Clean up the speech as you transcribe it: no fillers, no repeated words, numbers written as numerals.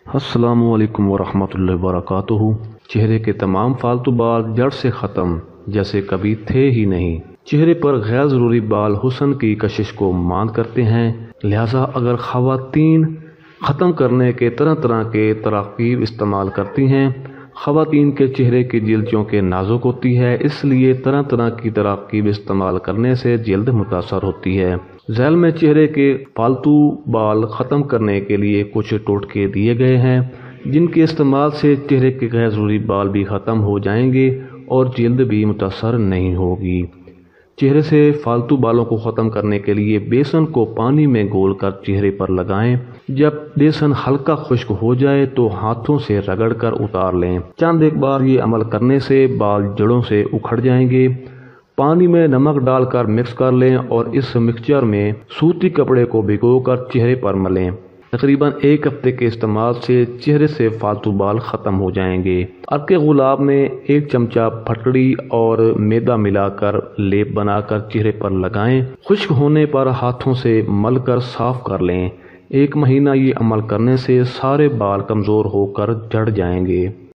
अस्सलामु अलैकुम वरहमतुल्लाहि वबरकातुहू। चेहरे के तमाम फालतू बाल जड़ से ख़त्म जैसे कभी थे ही नहीं। चेहरे पर गैर ज़रूरी बाल हुस्न की कशिश को मांद करते हैं, लिहाजा अगर ख़वातीन ख़त्म करने के तरह तरह के तराकीब इस्तेमाल करती हैं। ख़वातीन के चेहरे की जिल्द चूँकि नाजुक होती है, इसलिए तरह तरह की तराकीब इस्तेमाल करने से जिल्द मुतासर होती है। झैल में चेहरे के फालतू बाल ख़त्म करने के लिए कुछ टोटके दिए गए हैं, जिनके इस्तेमाल से चेहरे के गैर ज़रूरी बाल भी ख़त्म हो जाएंगे और जिल्द भी मुतासर नहीं होगी। चेहरे से फालतू बालों को ख़त्म करने के लिए बेसन को पानी में घोलकर चेहरे पर लगाएं। जब बेसन हल्का खुश्क हो जाए तो हाथों से रगड़कर उतार लें। चंद एक बार ये अमल करने से बाल जड़ों से उखड़ जाएंगे। पानी में नमक डालकर मिक्स कर लें और इस मिक्सचर में सूती कपड़े को भिगोकर चेहरे पर मलें। तकरीबन एक हफ्ते के इस्तेमाल से चेहरे से फालतू बाल ख़त्म हो जाएंगे। अर्क गुलाब में 1 चमचा फटकड़ी और मैदा मिलाकर लेप बनाकर चेहरे पर लगाएं। खुश्क होने पर हाथों से मलकर साफ कर लें। 1 महीना ये अमल करने से सारे बाल कमज़ोर होकर झड़ जाएंगे।